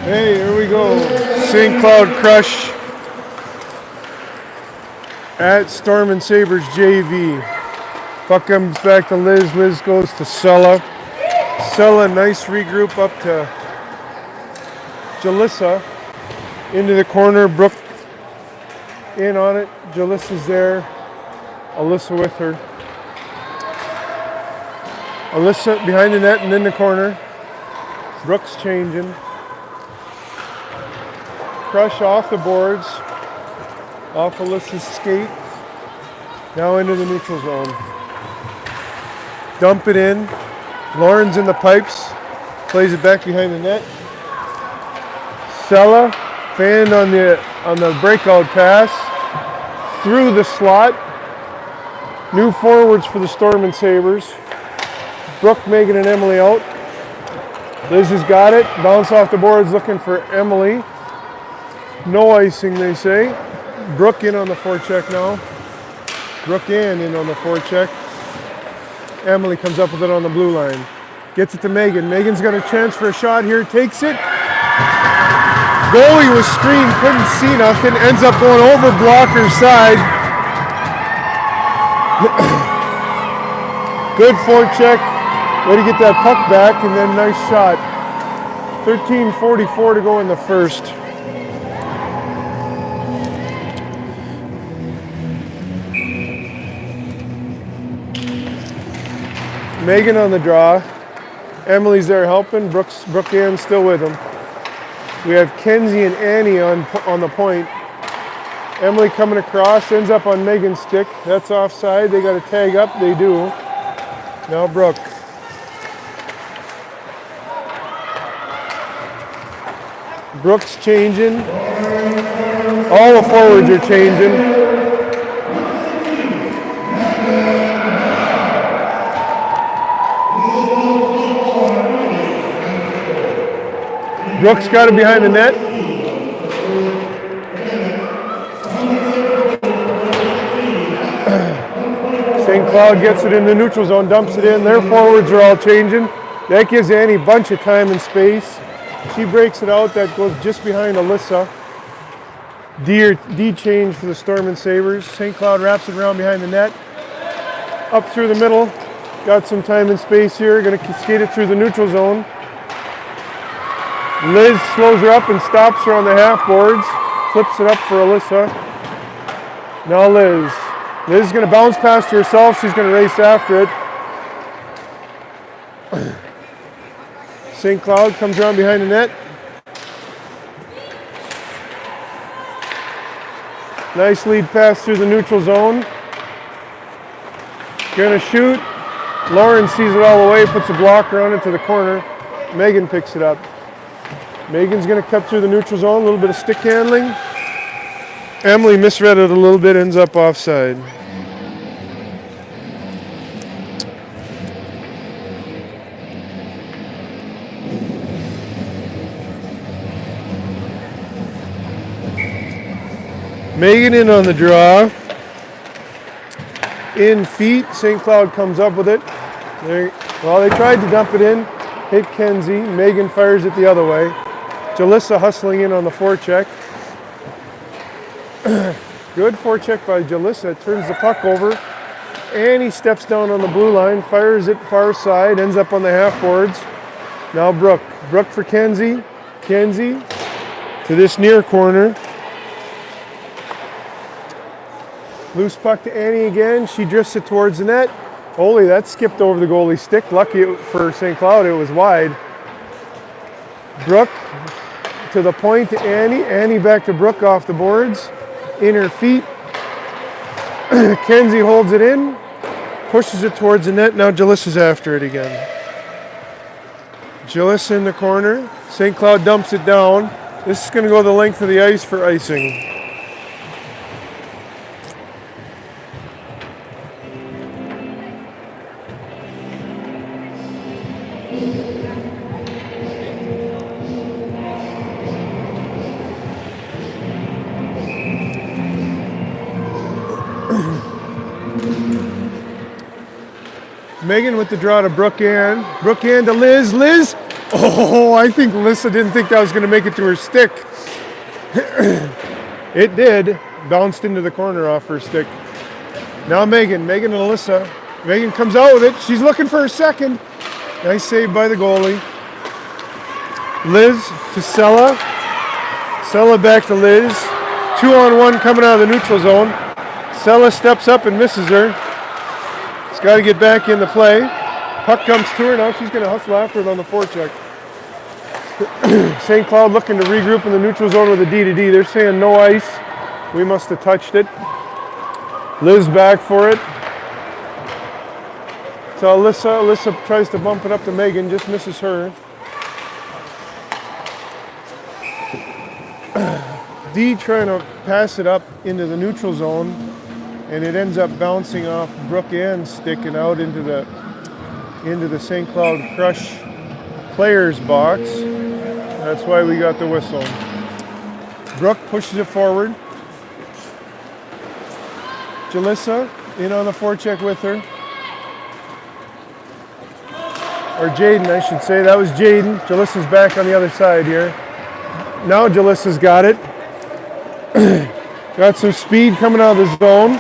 Hey, here we go. St. Cloud Crush at Storm and Sabres JV. Puck comes back to Liz. Liz goes to Sella. Sella, nice regroup up to Jalissa. Into the corner. Brooke in on it. Jalissa's there. Alyssa with her. Alyssa behind the net and in the corner. Brooks changing. Crush off the boards. Off Alyssa's skate. Now into the neutral zone. Dump it in. Lauren's in the pipes. Plays it back behind the net. Sella fanned on the breakout pass. Through the slot. New forwards for the Storm and Sabres. Brooke, Megan, and Emily out. Liz has got it. Bounce off the boards looking for Emily. No icing, they say. Brooke in on the forecheck now. Brooke in on the forecheck. Emily comes up with it on the blue line. Gets it to Megan. Megan's got a chance for a shot here. Takes it. Goalie was screened. Couldn't see nothing. Ends up going over blocker's side. Good forecheck. Way to get that puck back, and then nice shot. 13:44 to go in the first. Megan on the draw. Emily's there helping. Brooke Ann still with them. We have Kenzie and Annie on the point. Emily coming across, ends up on Megan's stick. That's offside. They got to tag up. They do. Now Brooke. Brooks changing. All the forwards are changing. Brooks got it behind the net. St. Cloud gets it in the neutral zone, dumps it in. Their forwards are all changing. That gives Annie a bunch of time and space. She breaks it out. That goes just behind Alyssa. D change for the Storm and Sabres. St. Cloud wraps it around behind the net. Up through the middle. Got some time and space here. Going to skate it through the neutral zone. Liz slows her up and stops her on the half boards. Flips it up for Alyssa. Now Liz. Liz is going to bounce past herself. She's going to race after it. St. Cloud comes around behind the net. Nice lead pass through the neutral zone. Going to shoot. Lauren sees it all the way, puts a blocker on it to the corner. Megan picks it up. Megan's going to cut through the neutral zone, a little bit of stick handling. Emily misread it a little bit, ends up offside. Megan in on the draw. In feet, St. Cloud comes up with it. They tried to dump it in. Hit Kenzie. Megan fires it the other way. Jalissa hustling in on the forecheck. Good forecheck by Jalissa. Turns the puck over. Annie steps down on the blue line. Fires it far side. Ends up on the half boards. Now Brooke. Brooke for Kenzie. Kenzie to this near corner. Loose puck to Annie again. She drifts it towards the net. Holy, that skipped over the goalie's stick. Lucky for St. Cloud, it was wide. Brooke to the point to Annie. Annie back to Brooke off the boards. In her feet. Kenzie holds it in. Pushes it towards the net. Now Jalissa's after it again. Jalissa in the corner. St. Cloud dumps it down. This is going to go the length of the ice for icing. Megan with the draw to Brooke Ann. Brooke Ann to Liz. Liz Oh, I think Alyssa didn't think that was going to make it to her stick. It did. Bounced into the corner off her stick. Now Megan and Alyssa. Megan comes out with it. She's looking for her second. Nice save by the goalie. Liz to Sella. Sella back to Liz. 2-on-1 coming out of the neutral zone. Sella steps up and misses her. She's got to get back in the play. Puck comes to her. Now she's going to hustle after it on the forecheck. St. Cloud looking to regroup in the neutral zone with a D-to-D. They're saying no ice. We must have touched it. Liz back for it. So Alyssa tries to bump it up to Megan, just misses her. D trying to pass it up into the neutral zone, and it ends up bouncing off Brooke Ann's stick and out into the St. Cloud Crush players box. That's why we got the whistle. Brooke pushes it forward. Jalissa in on the forecheck with her. Or Jaden, I should say. That was Jaden. Jalissa's back on the other side here. Now Jalissa's got it. Got some speed coming out of the zone.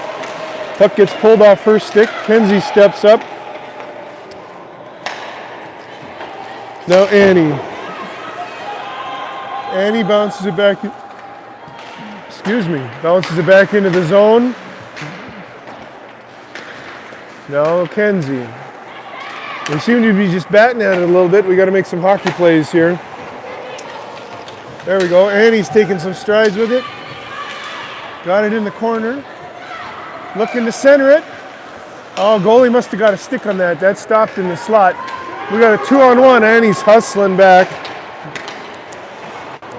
Puck gets pulled off her stick. Kenzie steps up. Now Annie. Annie bounces it back. Bounces it back into the zone. Now Kenzie. We seem to be just batting at it a little bit. We got to make some hockey plays here. There we go. Annie's taking some strides with it. Got it in the corner. Looking to center it. Oh, goalie must have got a stick on that. That stopped in the slot. We got a 2-on-1. Annie's hustling back.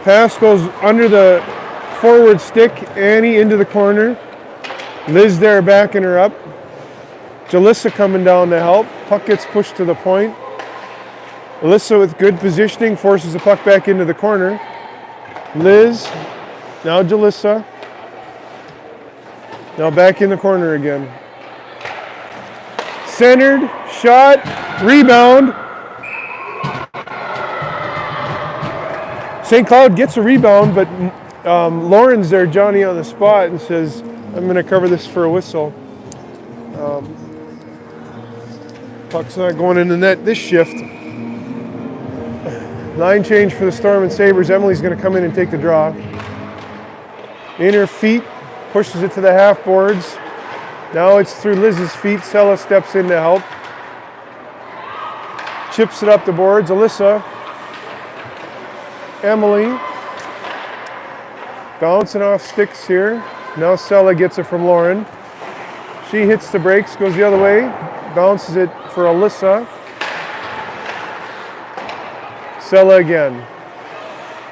Pass goes under the forward stick. Annie into the corner. Liz there backing her up. Jalissa coming down to help. Puck gets pushed to the point. Alyssa with good positioning forces the puck back into the corner. Liz, now Jalissa. Now back in the corner again. Centered, shot, rebound. St. Cloud gets a rebound, but Lauren's there, Johnny on the spot, and says, I'm going to cover this for a whistle. Puck's not going in the net this shift. Line change for the Storm and Sabres. Emily's going to come in and take the draw. In her feet, pushes it to the half boards. Now it's through Liz's feet. Sella steps in to help. Chips it up the boards. Alyssa. Emily. Bouncing off sticks here. Now Sella gets it from Lauren. She hits the brakes, goes the other way. Bounces it for Alyssa. Sella again.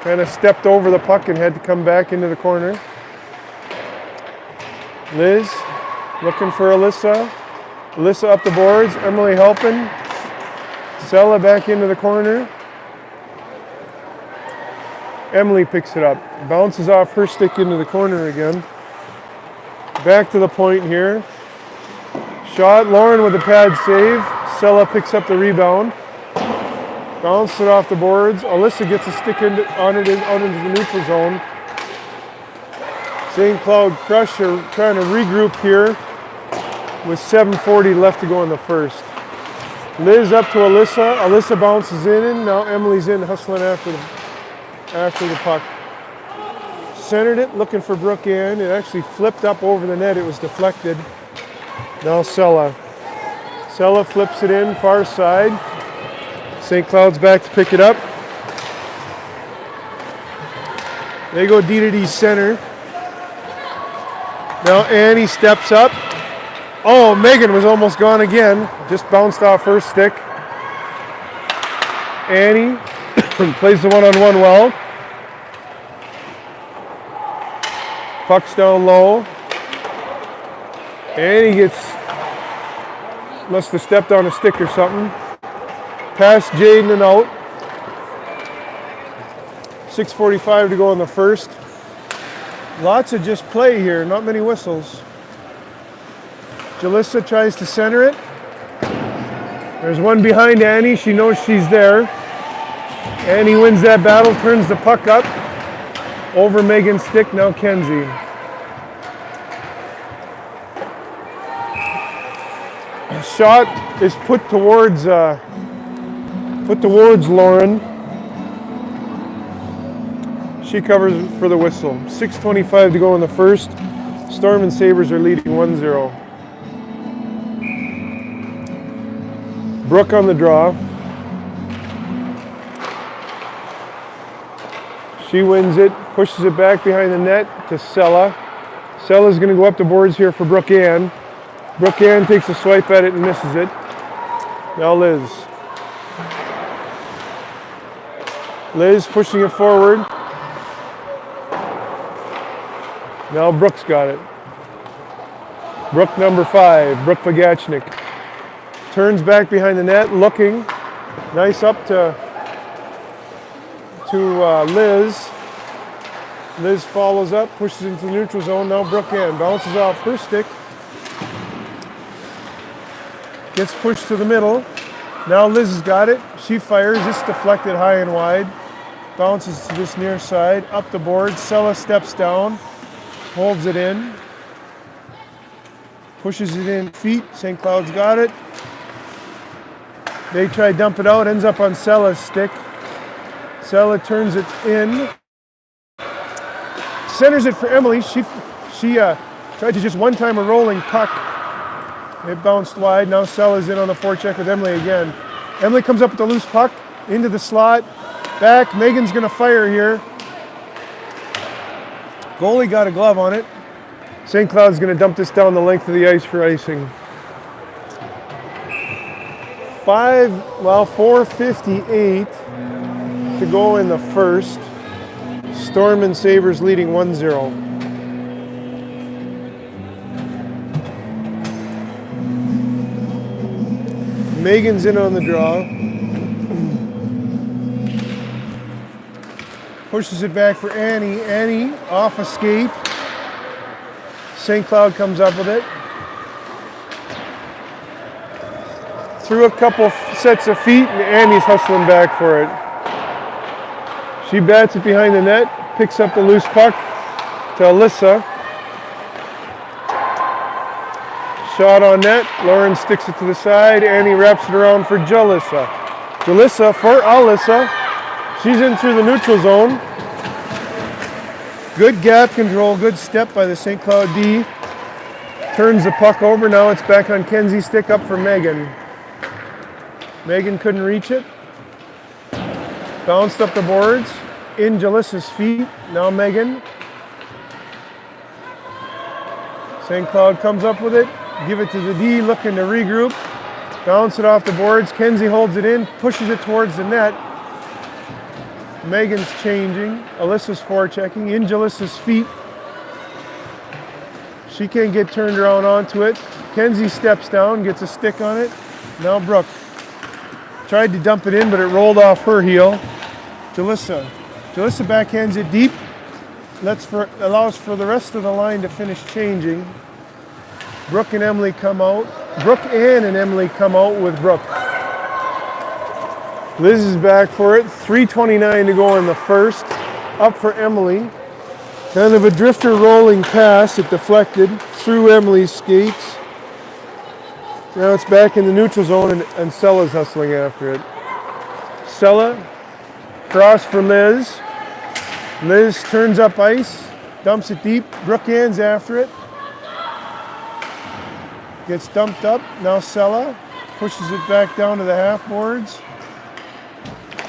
Kind of stepped over the puck and had to come back into the corner. Liz looking for Alyssa. Alyssa up the boards. Emily helping. Sella back into the corner. Emily picks it up. Bounces off her stick into the corner again. Back to the point here. Shot. Lauren with a pad save. Sella picks up the rebound. Bounces it off the boards. Alyssa gets a stick out into the neutral zone. St. Cloud Crusher trying to regroup here with 7:40 left to go in the first. Liz up to Alyssa. Alyssa bounces in, and now Emily's in hustling after the puck. Centered it, looking for Brooke Ann. It actually flipped up over the net. It was deflected. Now Sella. Sella flips it in, far side. St. Cloud's back to pick it up. They go D-to-D center. Now Annie steps up. Oh, Megan was almost gone again. Just bounced off her stick. Annie plays the one-on-one well. Puck's down low. Annie must have stepped on a stick or something. Past Jaden and out. 6:45 to go in the first. Lots of just play here, not many whistles. Jalissa tries to center it. There's one behind Annie. She knows she's there. And he wins that battle, turns the puck up. Over Megan's stick, now Kenzie. Shot is put towards Lauren. She covers for the whistle. 6:25 to go in the first. Storm and Sabres are leading 1-0. Brooke on the draw. She wins it, pushes it back behind the net to Sella. Sella's going to go up the boards here for Brooke Ann. Brooke Ann takes a swipe at it and misses it. Now Liz. Liz pushing it forward. Now Brooke's got it. Brooke number 5, Brooke Vagachnik. Turns back behind the net, looking. Nice up to Liz. Liz follows up, pushes into the neutral zone. Now Brooke Ann bounces off her stick. Gets pushed to the middle. Now Liz has got it. She fires. It's deflected high and wide. Bounces to this near side. Up the board. Sella steps down. Holds it in. Pushes it in feet. St. Cloud's got it. They try to dump it out. Ends up on Sella's stick. Sella turns it in. Centers it for Emily. She tried to just one-time a rolling puck. It bounced wide. Now Sella's in on the forecheck with Emily again. Emily comes up with the loose puck into the slot. Back. Megan's going to fire here. Goalie got a glove on it. St. Cloud's going to dump this down the length of the ice for icing. 4:58 to go in the first. Storm and Sabres leading 1-0. Megan's in on the draw. Pushes it back for Annie. Annie off a skate. St. Cloud comes up with it. Through a couple sets of feet, and Annie's hustling back for it. She bats it behind the net, picks up the loose puck to Alyssa. Shot on net. Lauren sticks it to the side. Annie wraps it around for Jalissa. Jalissa for Alyssa. She's in through the neutral zone. Good gap control, good step by the St. Cloud D. Turns the puck over. Now it's back on Kenzie's stick, up for Megan. Megan couldn't reach it. Bounced up the boards. In Jalissa's feet. Now Megan. St. Cloud comes up with it. Give it to the D, looking to regroup. Bounce it off the boards. Kenzie holds it in, pushes it towards the net. Megan's changing. Alyssa's forechecking. In Jalissa's feet. She can't get turned around onto it. Kenzie steps down, gets a stick on it. Now Brooke. Tried to dump it in, but it rolled off her heel. Jalissa. Jalissa backhands it deep. Allows for the rest of the line to finish changing. Brooke and Emily come out. Brooke Ann and Emily come out with Brooke. Liz is back for it. 3:29 to go in the first. Up for Emily. Kind of a drifter rolling pass. It deflected through Emily's skates. Now it's back in the neutral zone, and Sella's hustling after it. Sella, cross for Liz. Liz turns up ice, dumps it deep. Brooke Ann's after it. Gets dumped up. Now Sella pushes it back down to the half boards.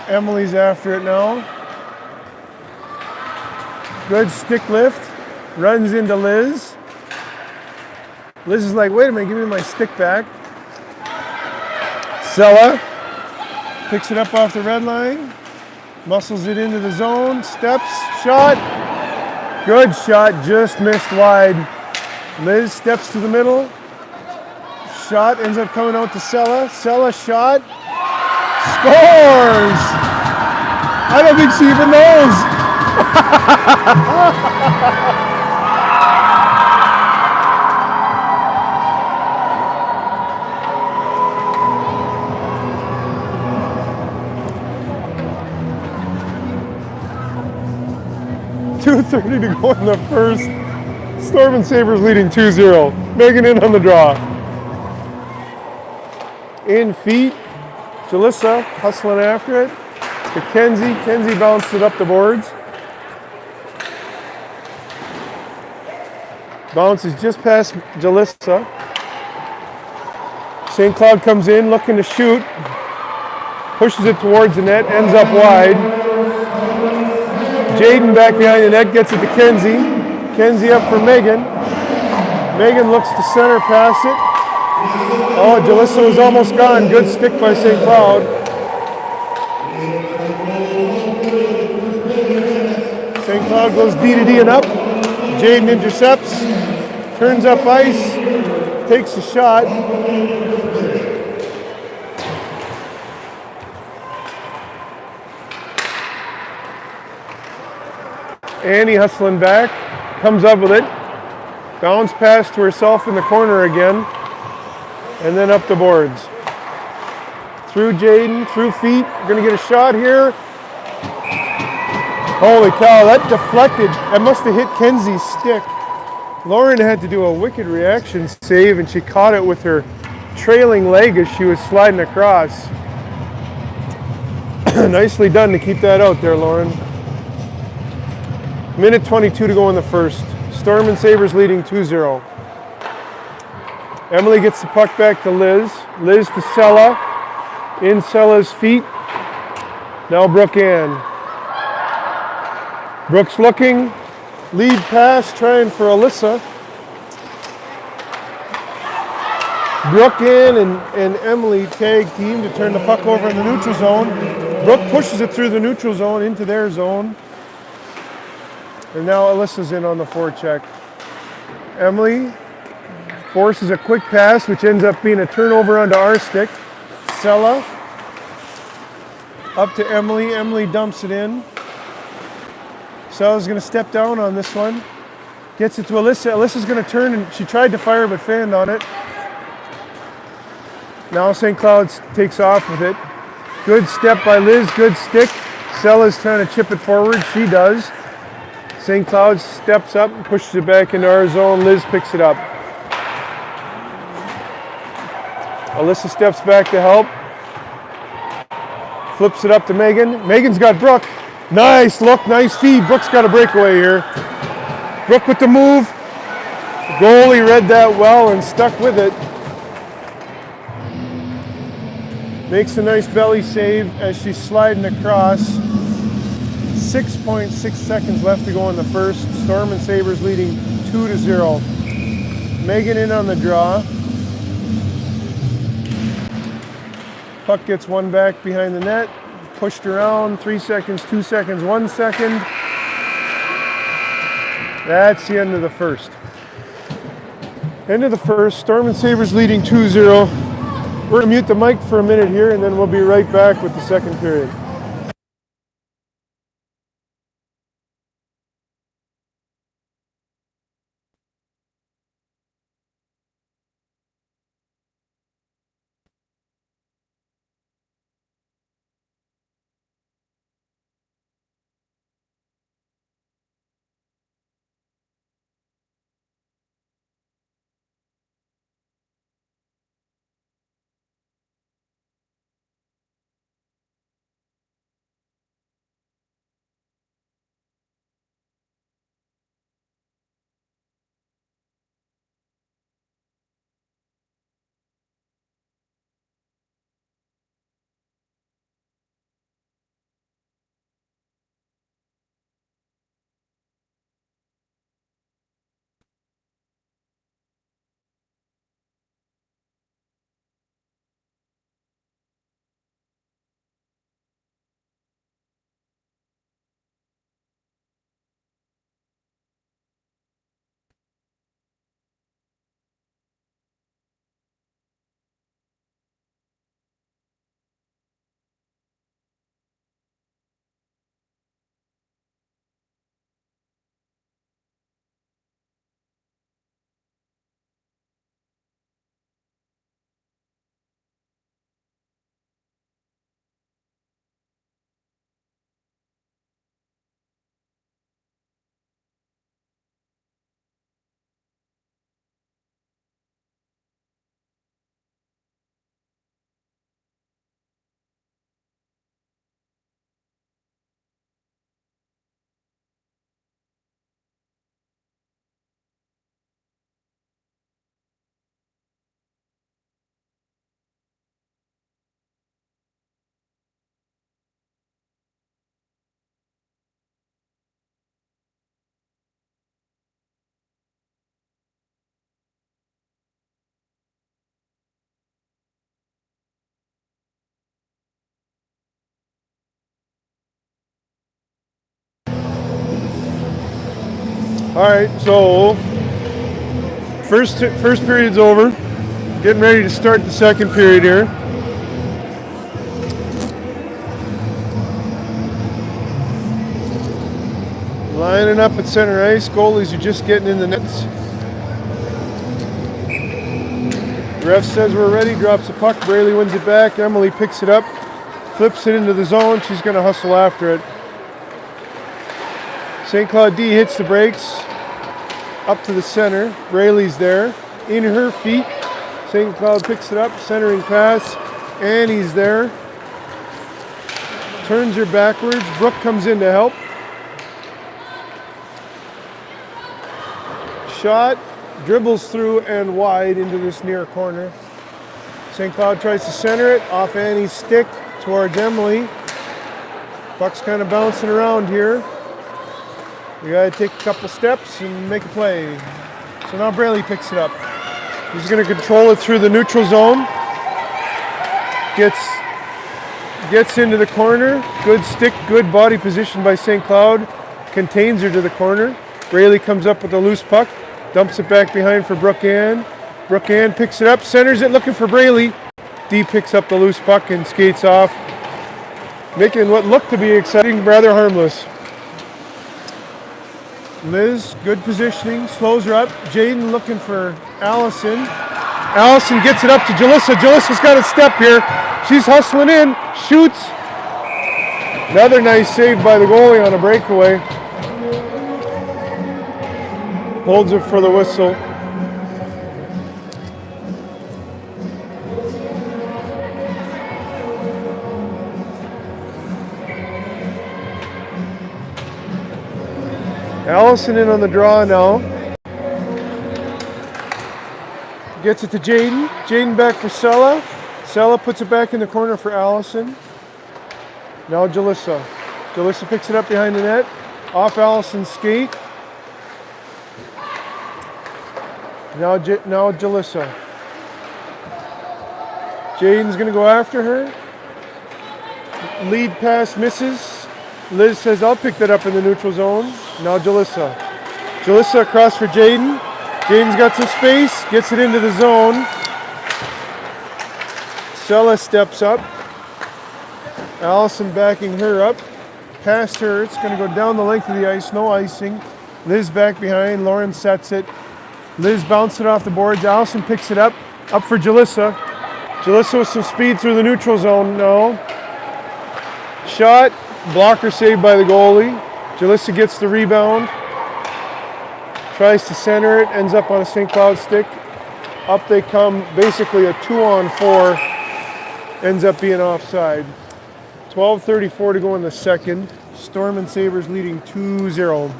Emily's after it now. Good stick lift. Runs into Liz. Liz is like, wait a minute, give me my stick back. Sella picks it up off the red line. Muscles it into the zone. Steps. Shot. Good shot. Just missed wide. Liz steps to the middle. Shot ends up coming out to Sella. Sella shot. Scores! I don't think she even knows. 2:30 to go in the first. Storm and Sabres leading 2-0. Megan in on the draw. In feet. Jalissa hustling after it. To Kenzie. Kenzie bounced it up the boards. Bounces just past Jalissa. St. Cloud comes in looking to shoot. Pushes it towards the net. Ends up wide. Jaden back behind the net gets it to Kenzie. Kenzie up for Megan. Megan looks to center, pass it. Oh, Jalissa was almost gone. Good stick by St. Cloud. St. Cloud goes D to D and up. Jaden intercepts. Turns up ice. Takes a shot. Annie hustling back. Comes up with it. Bounce pass to herself in the corner again. And then up the boards. Through Jaden, through feet. Gonna get a shot here. Holy cow, that deflected. That must have hit Kenzie's stick. Lauren had to do a wicked reaction save, and she caught it with her trailing leg as she was sliding across. Nicely done to keep that out there, Lauren. Minute 22 to go in the first. Storm and Sabres leading 2-0. Emily gets the puck back to Liz. Liz to Sella. In Sella's feet. Now Brooke Ann. Brooks looking. Lead pass, trying for Alyssa. Brooke Ann and Emily tag team to turn the puck over in the neutral zone. Brooke pushes it through the neutral zone into their zone. And now Alyssa's in on the forecheck. Emily forces a quick pass, which ends up being a turnover onto our stick. Sella up to Emily. Emily dumps it in. Sella's going to step down on this one. Gets it to Alyssa. Alyssa's going to turn, and she tried to fire but fanned on it. Now St. Cloud takes off with it. Good step by Liz. Good stick. Sella's trying to chip it forward. She does. St. Cloud steps up and pushes it back into our zone. Liz picks it up. Alyssa steps back to help. Flips it up to Megan. Megan's got Brooke. Nice look, nice feed. Brooke's got a breakaway here. Brooke with the move. The goalie read that well and stuck with it. Makes a nice belly save as she's sliding across. 6.6 seconds left to go in the first. Storm and Sabres leading 2-0. Megan in on the draw. Puck gets one back behind the net. Pushed around, 3 seconds, 2 seconds, 1 second. That's the end of the first. End of the first, Storm and Sabres leading 2-0. We're gonna mute the mic for a minute here, and then we'll be right back with the second period. All right, so first period's over. Getting ready to start the second period here. Lining up at center ice. Goalies are just getting in the nets. Ref says we're ready, drops the puck. Braley wins it back. Emily picks it up, flips it into the zone. She's going to hustle after it. St. Cloud D hits the brakes. Up to the center. Braley's there. In her feet. St. Cloud picks it up. Centering pass. Annie's there. Turns her backwards. Brooke comes in to help. Shot. Dribbles through and wide into this near corner. St. Cloud tries to center it off Annie's stick towards Emily. Puck's kind of bouncing around here. We got to take a couple steps and make a play. So now Braley picks it up. He's going to control it through the neutral zone. Gets into the corner. Good stick, good body position by St. Cloud. Contains her to the corner. Braley comes up with a loose puck. Dumps it back behind for Brooke Ann. Brooke Ann picks it up, centers it, looking for Braley. D picks up the loose puck and skates off, making what looked to be exciting rather harmless. Liz, good positioning, slows her up. Jaden looking for Allison. Allison gets it up to Jalissa. Jalissa's got a step here. She's hustling in, shoots. Another nice save by the goalie on a breakaway. Holds it for the whistle. Allison in on the draw now. Gets it to Jaden. Jaden back for Sella. Sella puts it back in the corner for Allison. Now Jalissa. Jalissa picks it up behind the net. Off Allison's skate. Now Jalissa. Jaden's going to go after her. Lead pass misses. Liz says, I'll pick that up in the neutral zone. Now Jalissa. Jalissa across for Jaden. Jaden's got some space. Gets it into the zone. Sella steps up. Allison backing her up. Past her. It's going to go down the length of the ice. No icing. Liz back behind. Lauren sets it. Liz bounced it off the boards. Allison picks it up. Up for Jalissa. Jalissa with some speed through the neutral zone. No. Shot. Blocker saved by the goalie. Jalissa gets the rebound. Tries to center it. Ends up on a St. Cloud stick. Up they come. Basically a 2-on-4. Ends up being offside. 12:34 to go in the second. Storm and Sabres leading 2-0.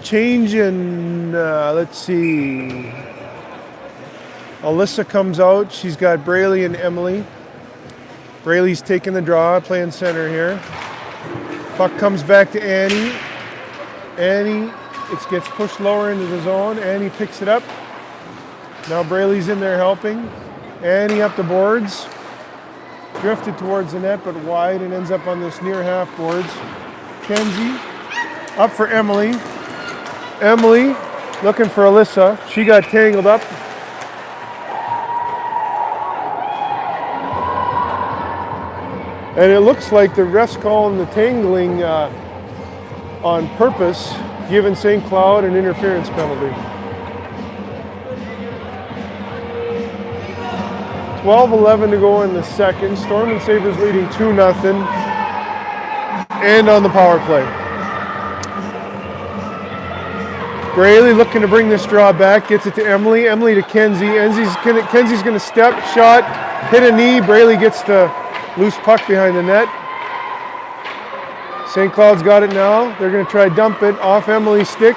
Change in, let's see. Alyssa comes out. She's got Braley and Emily. Braley's taking the draw, playing center here. Puck comes back to Annie. Annie, it gets pushed lower into the zone. Annie picks it up. Now Braley's in there helping. Annie up the boards. Drifted towards the net, but wide, and ends up on this near half boards. Kenzie up for Emily. Emily looking for Alyssa. She got tangled up. And it looks like the ref's calling the tangling on purpose, giving St. Cloud an interference penalty. 12:11 to go in the second. Storm and Sabres leading 2-0. And on the power play. Braley looking to bring this draw back. Gets it to Emily. Emily to Kenzie. Kenzie's going to step, shot, hit a knee. Braley gets the loose puck behind the net. St. Cloud's got it now. They're going to try to dump it off Emily's stick.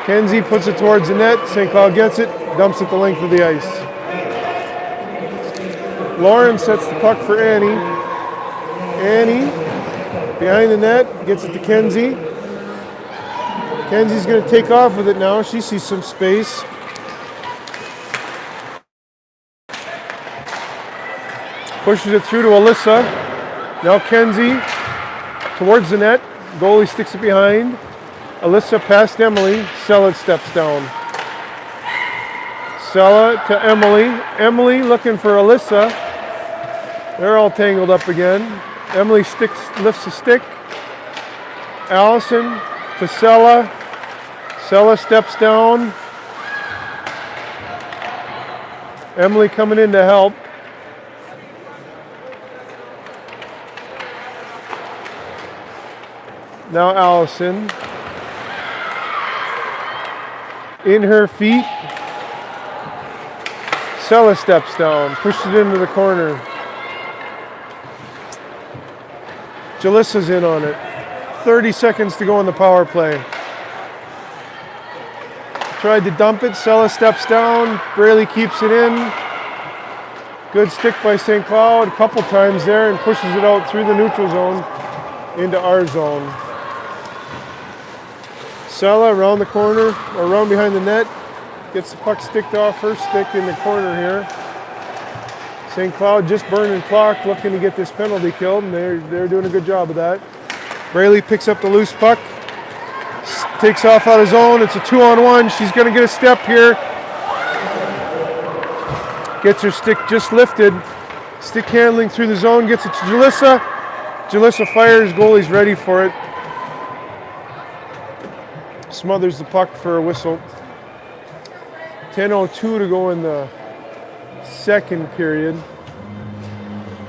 Kenzie puts it towards the net. St. Cloud gets it, dumps it the length of the ice. Lauren sets the puck for Annie. Annie, behind the net, gets it to Kenzie. Kenzie's going to take off with it now. She sees some space. Pushes it through to Alyssa. Now Kenzie towards the net. Goalie sticks it behind. Alyssa past Emily. Sella steps down. Sella to Emily. Emily looking for Alyssa. They're all tangled up again. Emily lifts the stick. Allison to Sella. Sella steps down. Emily coming in to help. Now Allison. In her feet. Sella steps down, pushes it into the corner. Jalissa's in on it. 30 seconds to go on the power play. Tried to dump it. Sella steps down. Braley keeps it in. Good stick by St. Cloud a couple times there and pushes it out through the neutral zone into our zone. Sella around the corner, or around behind the net. Gets the puck sticked off her stick in the corner here. St. Cloud just burning clock, looking to get this penalty killed, and they're doing a good job of that. Braley picks up the loose puck, takes off out of zone. It's a 2-on-1. She's going to get a step here. Gets her stick just lifted. Stick handling through the zone, gets it to Jalissa. Jalissa fires, goalie's ready for it. Smothers the puck for a whistle. 10:02 to go in the second period.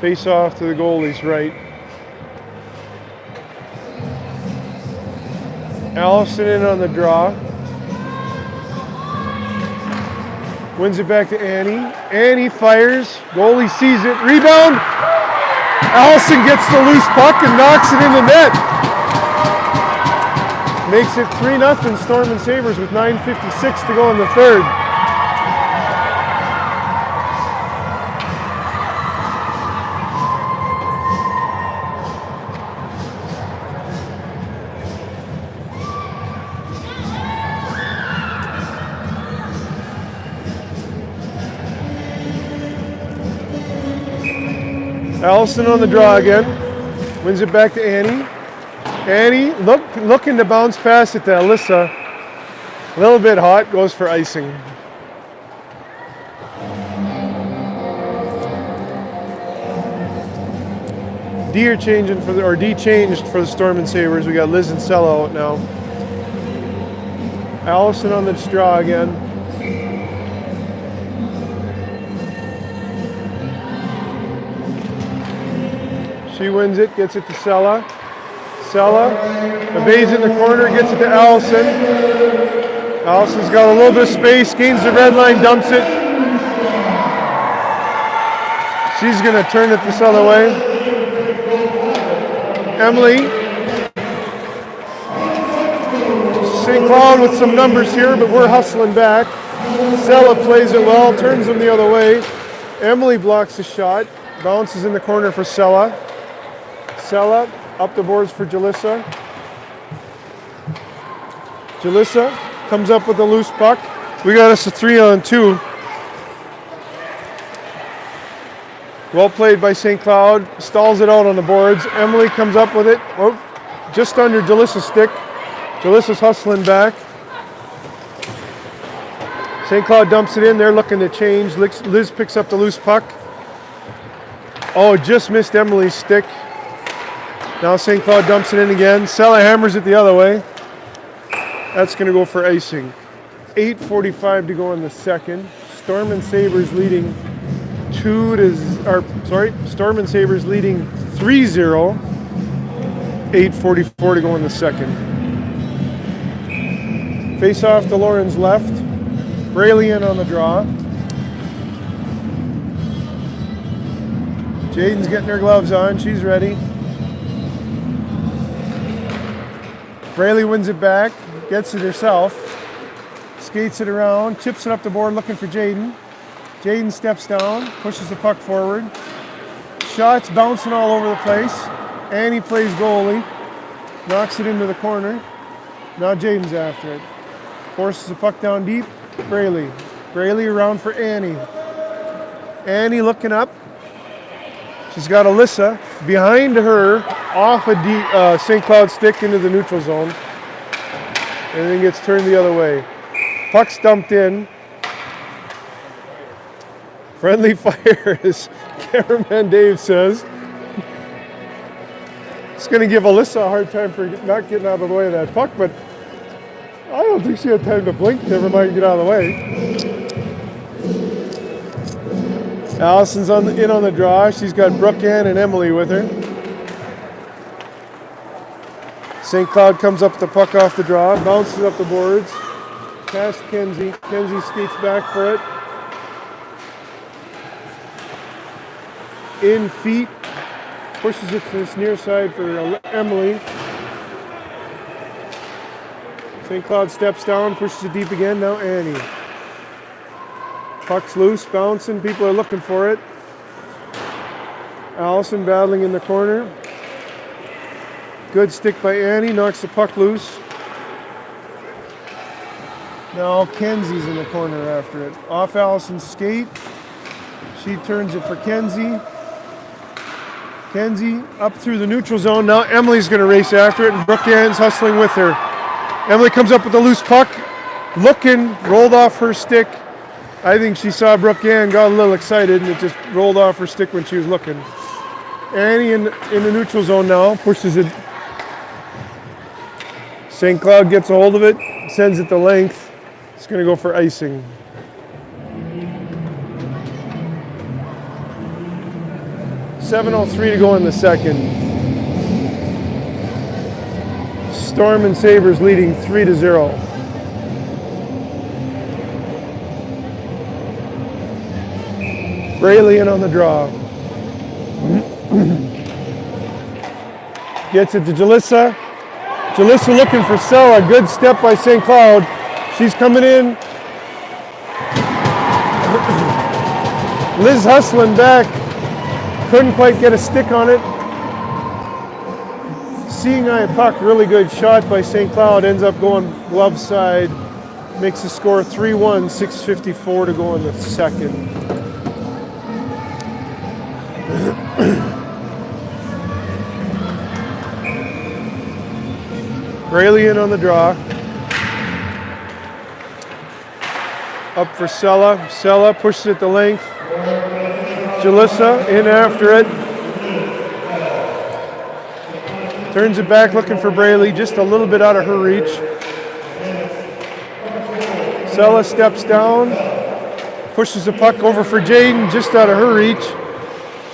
Face off to the goalie's right. Allison in on the draw. Wins it back to Annie. Annie fires. Goalie sees it. Rebound. Allison gets the loose puck and knocks it in the net. Makes it 3-0 Storm and Sabres with 9:56 to go in the third. Allison on the draw again. Wins it back to Annie. Annie looking to bounce pass it to Alyssa. A little bit hot, goes for icing. D changed for the Storm and Sabres. We got Liz and Sella out now. Allison on the draw again. She wins it, gets it to Sella. Sella evades in the corner, gets it to Allison. Allison's got a little bit of space, gains the red line, dumps it. She's going to turn it this other way. Emily. St. Cloud with some numbers here, but we're hustling back. Sella plays it well, turns them the other way. Emily blocks the shot, bounces in the corner for Sella. Sella up the boards for Jalissa. Jalissa comes up with a loose puck. We got us a 3-on-2. Well played by St. Cloud. Stalls it out on the boards. Emily comes up with it. Oh, just under Jalissa's stick. Jalissa's hustling back. St. Cloud dumps it in. They're looking to change. Liz picks up the loose puck. Oh, just missed Emily's stick. Now St. Cloud dumps it in again. Sella hammers it the other way. That's going to go for icing. 8:45 to go in the second. Storm and Sabres leading 3-0. 8:44 to go in the second. Face off to Lauren's left. Braley in on the draw. Jaden's getting her gloves on. She's ready. Braley wins it back, gets it herself, skates it around, chips it up the board looking for Jaden. Jaden steps down, pushes the puck forward. Shots bouncing all over the place. Annie plays goalie, knocks it into the corner. Now Jaden's after it. Forces the puck down deep. Braley. Braley around for Annie. Annie looking up. She's got Alyssa behind her. off a St. Cloud stick into the neutral zone. And then gets turned the other way. Puck's dumped in. Friendly fire, as cameraman Dave says. It's going to give Alyssa a hard time for not getting out of the way of that puck, but I don't think she had time to blink. Never mind get out of the way. Allison's in on the draw. She's got Brooke Ann and Emily with her. St. Cloud comes up the puck off the draw, bounces up the boards, past Kenzie. Kenzie skates back for it. In feet, pushes it to this near side for Emily. St. Cloud steps down, pushes it deep again. Now Annie. Puck's loose, bouncing. People are looking for it. Allison battling in the corner. Good stick by Annie, knocks the puck loose. Now Kenzie's in the corner after it. Off Allison's skate. She turns it for Kenzie. Kenzie up through the neutral zone. Now Emily's going to race after it, and Brooke Ann's hustling with her. Emily comes up with a loose puck. Looking, rolled off her stick. I think she saw Brooke Ann, got a little excited, and it just rolled off her stick when she was looking. Annie in the neutral zone now, pushes it. St. Cloud gets a hold of it, sends it the length. It's going to go for icing. .7:03 to go in the second. Storm and Sabres leading 3-0. Braley in on the draw. Gets it to Jalissa. Jalissa looking for Sella. Good step by St. Cloud. She's coming in. Liz hustling back. Couldn't quite get a stick on it. Seeing eye puck, really good shot by St. Cloud. Ends up going glove side. Makes the score 3-1, 6:54 to go in the second. Braley in on the draw. Up for Sella. Sella pushes it the length. Jalissa in after it. Turns it back looking for Braley, just a little bit out of her reach. Sella steps down. Pushes the puck over for Jaden, just out of her reach.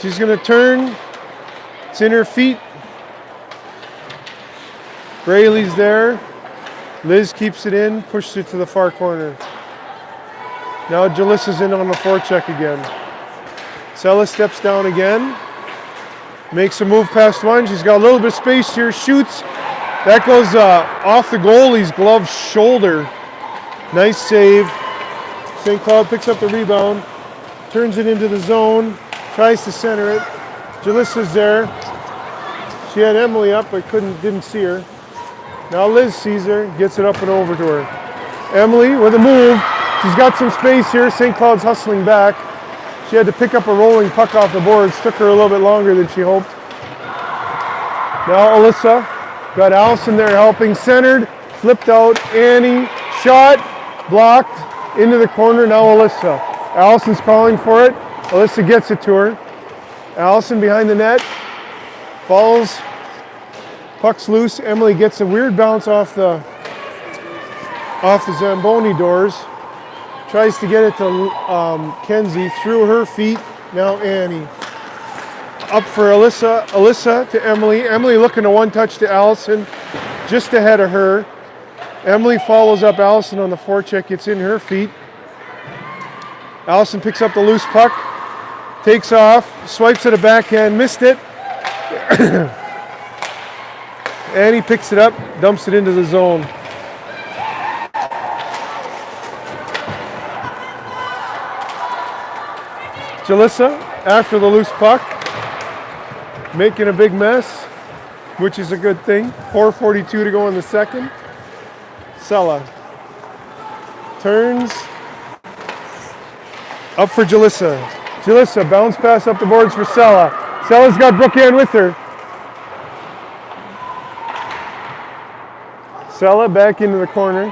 She's going to turn. It's in her feet. Braley's there. Liz keeps it in, pushes it to the far corner. Now Jalissa's in on the forecheck again. Sella steps down again. Makes a move past one. She's got a little bit of space here. Shoots. That goes off the goalie's glove shoulder. Nice save. St. Cloud picks up the rebound. Turns it into the zone. Tries to center it. Jalissa's there. She had Emily up but didn't see her. Now Liz sees her, gets it up and over to her. Emily with a move. She's got some space here. St. Cloud's hustling back. She had to pick up a rolling puck off the boards. Took her a little bit longer than she hoped. Now Alyssa. Got Allison there helping. Centered. Flipped out. Annie. Shot. Blocked. Into the corner. Now Alyssa. Allison's calling for it. Alyssa gets it to her. Allison behind the net. Falls. Puck's loose. Emily gets a weird bounce off the Zamboni doors. Tries to get it to Kenzie through her feet. Now Annie. Up for Alyssa. Alyssa to Emily. Emily looking to one touch to Allison. Just ahead of her. Emily follows up Allison on the forecheck. It's in her feet. Allison picks up the loose puck. Takes off. Swipes at a backhand. Missed it. Annie picks it up, dumps it into the zone. Jalissa, after the loose puck, making a big mess, which is a good thing. 4:42 to go in the second. Sella turns, up for Jalissa. Jalissa, bounce pass up the boards for Sella. Sella's got Brooke Ann with her. Sella back into the corner.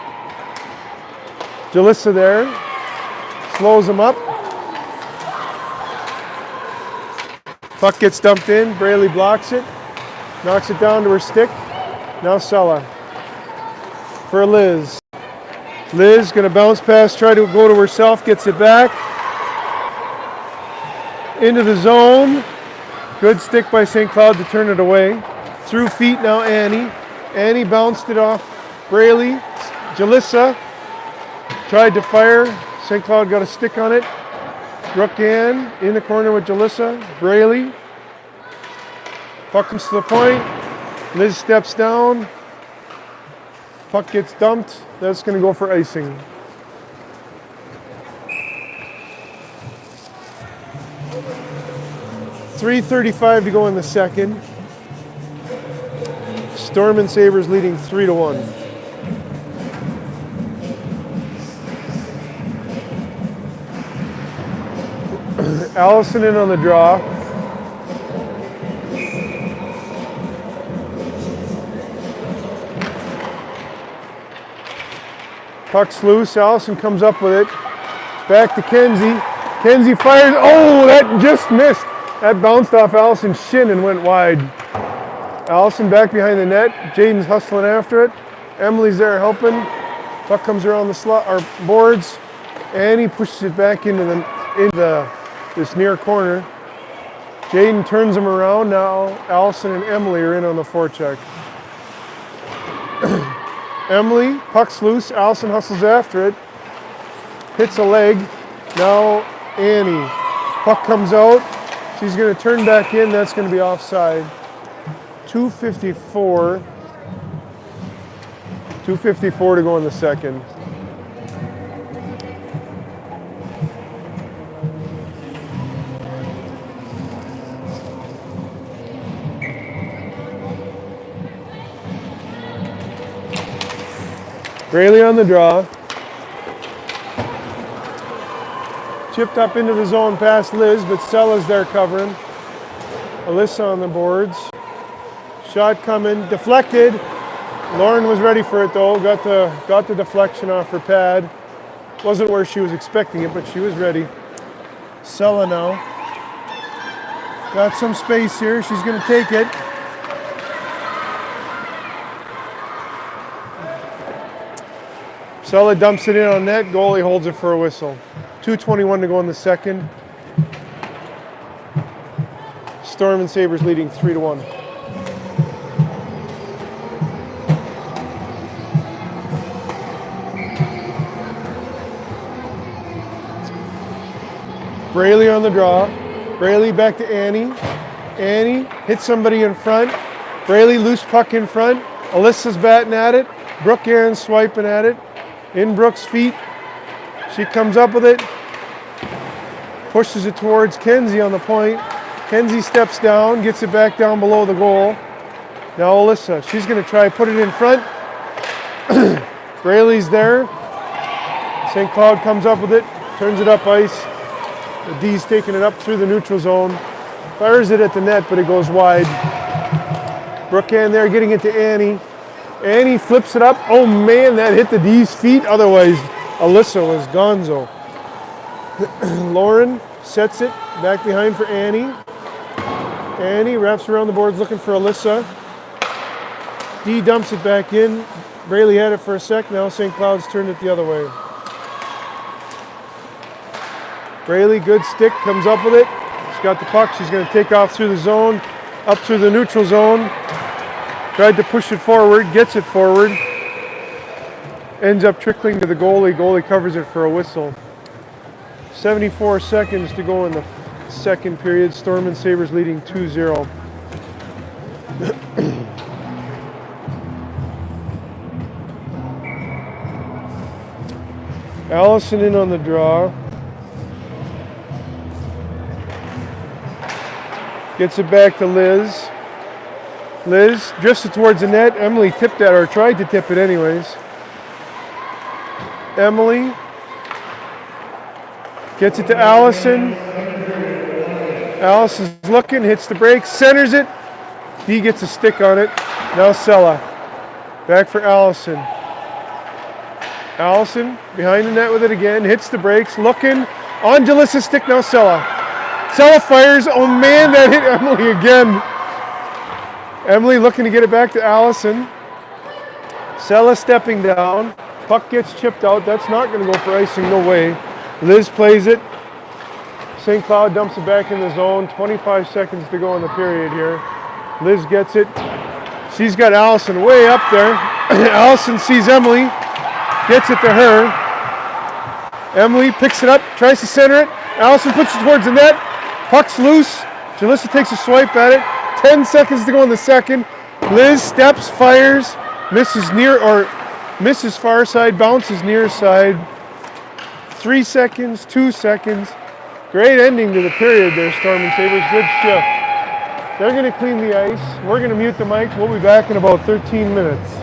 Jalissa there. Slows him up. Puck gets dumped in. Braley blocks it. Knocks it down to her stick. Now Sella. For Liz. Liz gonna bounce pass, try to go to herself, gets it back. Into the zone. Good stick by St. Cloud to turn it away. Through feet now Annie. Annie bounced it off Braley. Jalissa tried to fire. St. Cloud got a stick on it. Brooke Ann in the corner with Jalissa. Braley. Puck comes to the point. Liz steps down. Puck gets dumped. That's going to go for icing. .3:35 to go in the second. Storm and Sabres leading 3-1. Allison in on the draw. Puck's loose. Allison comes up with it. Back to Kenzie. Kenzie fires. Oh, that just missed. That bounced off Allison's shin and went wide. Allison back behind the net. Jaden's hustling after it. Emily's there helping. Puck comes around the slot or boards. Annie pushes it back into this near corner. Jaden turns him around. Now Allison and Emily are in on the forecheck. Emily, puck's loose. Allison hustles after it. Hits a leg. Now Annie. Puck comes out. She's going to turn back in. That's going to be offside. 2:54. 2:54 to go in the second. Braley on the draw. Chipped up into the zone past Liz, but Sella's there covering. Alyssa on the boards. Shot coming, deflected. Lauren was ready for it though. Got the deflection off her pad. Wasn't where she was expecting it, but she was ready. Sella now. Got some space here. She's going to take it. Sella dumps it in on net. Goalie holds it for a whistle. 2:21 to go in the second. Storm and Sabres leading 3-1. Braley on the draw. Braley back to Annie. Annie hits somebody in front. Braley loose puck in front. Alyssa's batting at it. Brooke Aaron swiping at it. In Brooke's feet. She comes up with it. Pushes it towards Kenzie on the point. Kenzie steps down, gets it back down below the goal. Now Alyssa, she's going to try put it in front. Braley's there. St. Cloud comes up with it, turns it up ice. The D's taking it up through the neutral zone. Fires it at the net, but it goes wide. Brooke Ann there getting it to Annie. Annie flips it up. Oh man, that hit the D's feet. Otherwise, Alyssa was gonzo. Lauren sets it back behind for Annie. Annie wraps around the boards looking for Alyssa. D dumps it back in. Braley had it for a sec. Now St. Cloud's turned it the other way. Braley, good stick, comes up with it. She's got the puck. She's going to take off through the zone, up through the neutral zone. Tried to push it forward, gets it forward. Ends up trickling to the goalie. Goalie covers it for a whistle. 74 seconds to go in the second period. Storm and Sabres leading 2-0. Allison in on the draw. Gets it back to Liz. Liz drifts it towards the net. Emily tipped that, or tried to tip it anyways. Emily gets it to Allison. Allison's looking, hits the brakes, centers it. D gets a stick on it. Now Sella. Back for Allison. Allison behind the net with it again. Hits the brakes. Looking. On Jalissa's stick now, Sella. Sella fires. Oh man, that hit Emily again. Emily looking to get it back to Allison. Sella stepping down. Puck gets chipped out. That's not going to go for icing. No way. Liz plays it. St. Cloud dumps it back in the zone. 25 seconds to go in the period here. Liz gets it. She's got Allison way up there. Allison sees Emily. Gets it to her. Emily picks it up. Tries to center it. Allison puts it towards the net. Puck's loose. Jalissa takes a swipe at it. 10 seconds to go in the second. Liz steps, fires, misses far side, bounces near side. 3 seconds, 2 seconds. Great ending to the period there, Storm and Sabres. Good shift. They're going to clean the ice. We're going to mute the mics. We'll be back in about 13 minutes.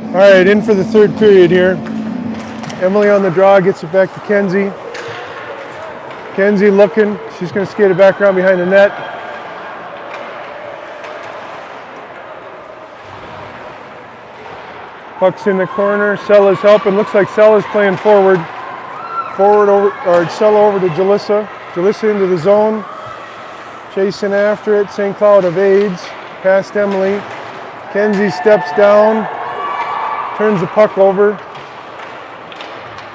All right, in for the third period here. Emily on the draw, gets it back to Kenzie. Kenzie looking, she's going to skate it back around behind the net. Puck's in the corner, Sella's helping. Looks like Sella's playing forward. Forward over, or Sella over to Jalissa. Jalissa into the zone. Chasing after it, St. Cloud evades. Past Emily. Kenzie steps down. Turns the puck over.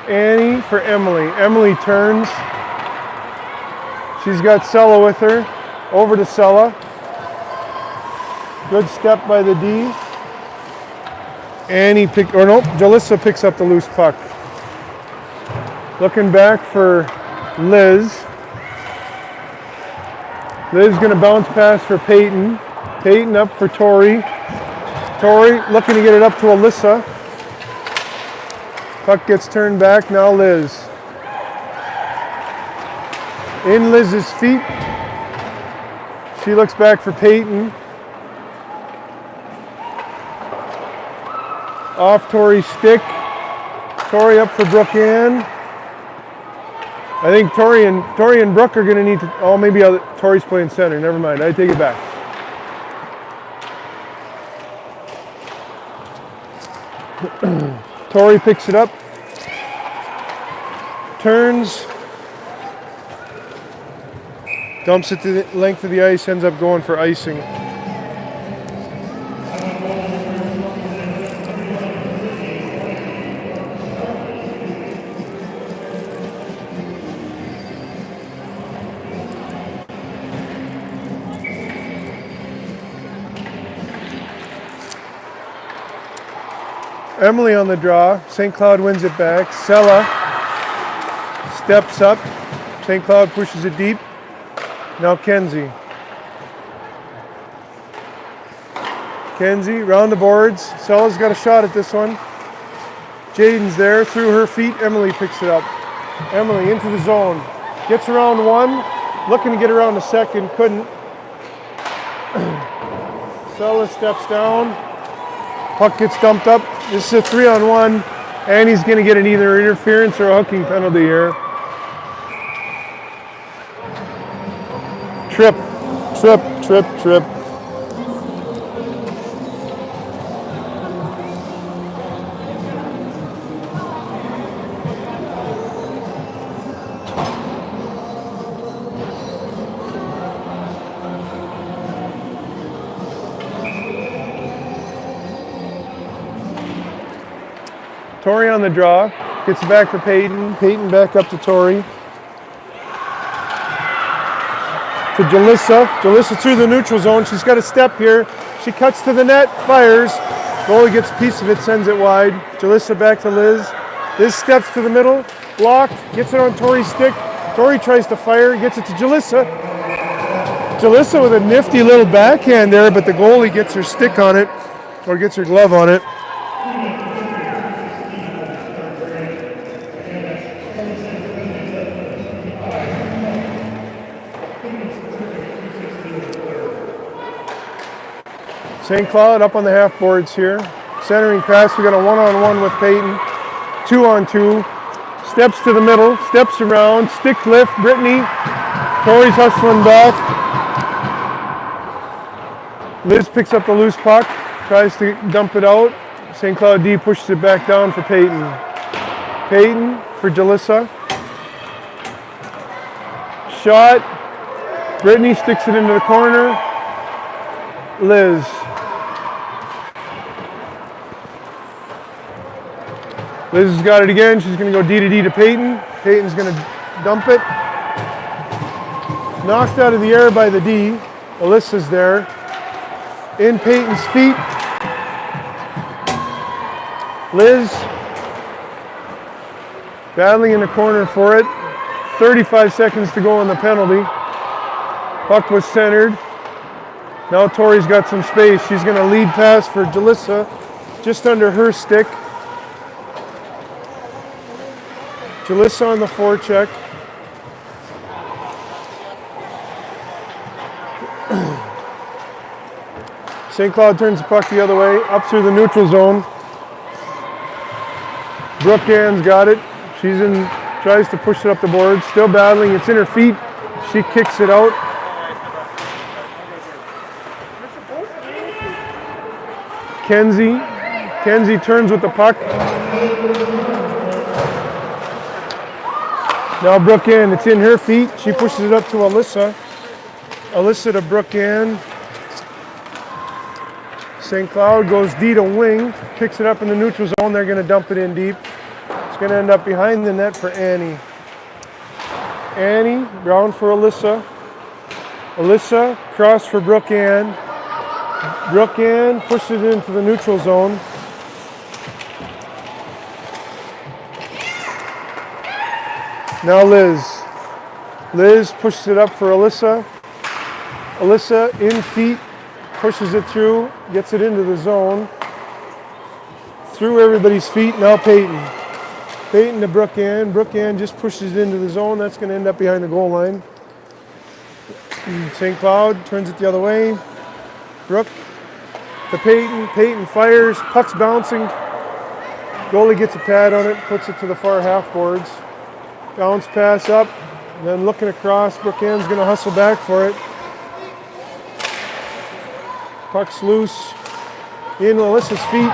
Annie for Emily. Emily turns. She's got Sella with her. Over to Sella. Good step by the D. Annie Jalissa picks up the loose puck. Looking back for Liz. Liz gonna bounce pass for Peyton. Peyton up for Tori. Tori looking to get it up to Alyssa. Puck gets turned back, now Liz. In Liz's feet. She looks back for Peyton. Off Tori's stick. Tori up for Brooke Ann. I think Tori and Brooke are going to need to, oh, maybe Tori's playing center. Never mind, I take it back. Tori picks it up. Turns. Dumps it to the length of the ice, ends up going for icing. Emily on the draw. St. Cloud wins it back. Sella steps up. St. Cloud pushes it deep. Now Kenzie. Kenzie round the boards. Sella's got a shot at this one. Jaden's there. Through her feet. Emily picks it up. Emily into the zone. Gets around one. Looking to get around the second. Couldn't. Sella steps down. Puck gets dumped up. This is a 3-on-1, and he's going to get an either interference or a hooking penalty here. Trip. Tori on the draw, gets it back for Peyton. Peyton back up to Tori. To Jalissa. Jalissa through the neutral zone. She's got a step here. She cuts to the net, fires. Goalie gets a piece of it, sends it wide. Jalissa back to Liz. Liz steps to the middle, blocked, gets it on Tori's stick. Tori tries to fire, gets it to Jalissa. Jalissa with a nifty little backhand there, but the goalie gets her stick on it, or gets her glove on it. St. Cloud up on the half boards here. Centering pass, we got a 1-on-1 with Peyton. 2-on-2. Steps to the middle, steps around, stick lift, Brittany. Tori's hustling back. Liz picks up the loose puck, tries to dump it out. St. Cloud D pushes it back down for Peyton. Peyton for Jalissa. Shot. Brittany sticks it into the corner. Liz. Liz has got it again. She's going to go D to D to Peyton. Peyton's going to dump it. Knocked out of the air by the D. Alyssa's there. In Peyton's feet. Liz battling in the corner for it. 35 seconds to go on the penalty. Puck was centered. Now Tori's got some space. She's going to lead pass for Jalissa, just under her stick. Jalissa on the forecheck. St. Cloud turns the puck the other way, up through the neutral zone. Brooke Ann's got it. She's in, tries to push it up the board. Still battling. It's in her feet. She kicks it out. Kenzie turns with the puck. Now Brooke Ann, it's in her feet. She pushes it up to Alyssa. Alyssa to Brooke Ann. St. Cloud goes D to wing, picks it up in the neutral zone. They're going to dump it in deep. It's going to end up behind the net for Annie. Annie, round for Alyssa. Alyssa, cross for Brooke Ann. Brooke Ann pushes it into the neutral zone. Now Liz. Liz pushes it up for Alyssa. Alyssa in feet, pushes it through, gets it into the zone. Through everybody's feet, now Peyton. Peyton to Brooke Ann. Brooke Ann just pushes it into the zone. That's going to end up behind the goal line. St. Cloud turns it the other way. Brooke to Peyton. Peyton fires. Puck's bouncing. Goalie gets a pad on it, puts it to the far half boards. Bounce pass up. And then looking across, Brooke Ann's going to hustle back for it. Puck's loose. In Alyssa's feet.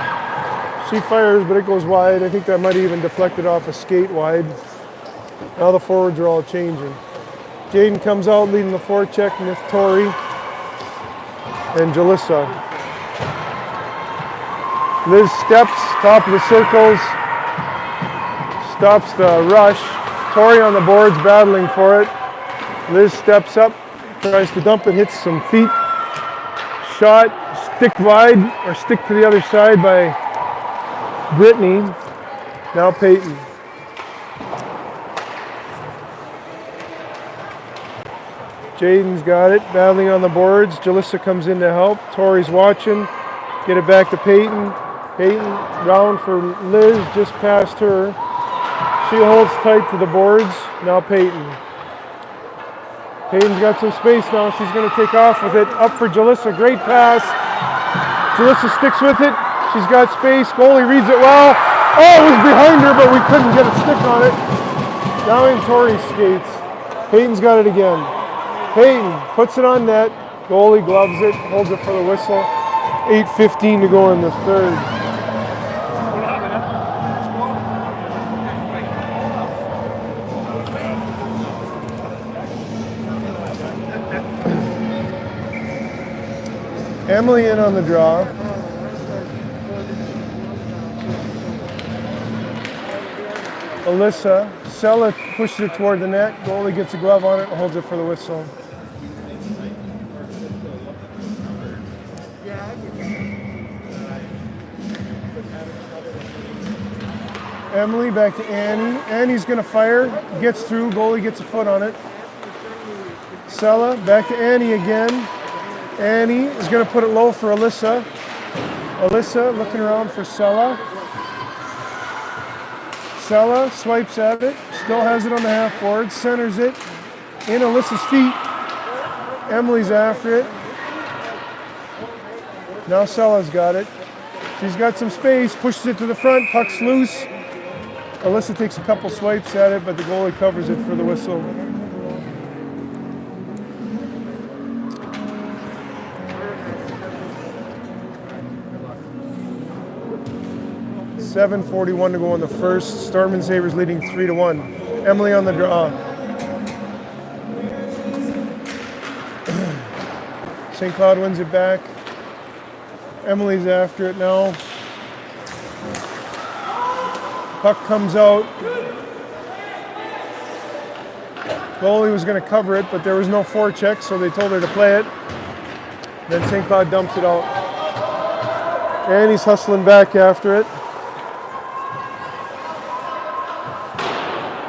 She fires, but it goes wide. I think that might have even deflected off a skate wide. Now the forwards are all changing. Jaden comes out leading the forecheck with Tori and Jalissa. Liz steps, top of the circles, stops the rush. Tori on the boards battling for it. Liz steps up, tries to dump it, hits some feet. Shot, stick wide, or stick to the other side by Brittany. Now Peyton. Jaden's got it, battling on the boards. Jalissa comes in to help. Tori's watching. Get it back to Peyton. Peyton round for Liz, just past her. She holds tight to the boards. Now Peyton. Peyton's got some space now. She's going to take off with it. Up for Jalissa. Great pass. Jalissa sticks with it. She's got space. Goalie reads it well. Oh, it was behind her, but we couldn't get a stick on it. Now in Tori's skates. Peyton's got it again. Peyton puts it on net. Goalie gloves it, holds it for the whistle. 8:15 to go in the third. Emily in on the draw. Alyssa. Sella pushes it toward the net. Goalie gets a glove on it and holds it for the whistle. Emily back to Annie. Annie's going to fire. Gets through. Goalie gets a foot on it. Sella back to Annie again. Annie is going to put it low for Alyssa. Alyssa looking around for Sella. Sella swipes at it. Still has it on the half board. Centers it. In Alyssa's feet. Emily's after it. Now Sella's got it. She's got some space. Pushes it to the front. Puck's loose. Alyssa takes a couple swipes at it, but the goalie covers it for the whistle. .7:41 to go in the first. Storm and Sabres leading 3-1. Emily on the draw. St. Cloud wins it back. Emily's after it now. Puck comes out. Goalie was going to cover it, but there was no forecheck, so they told her to play it. Then St. Cloud dumps it out. And he's hustling back after it.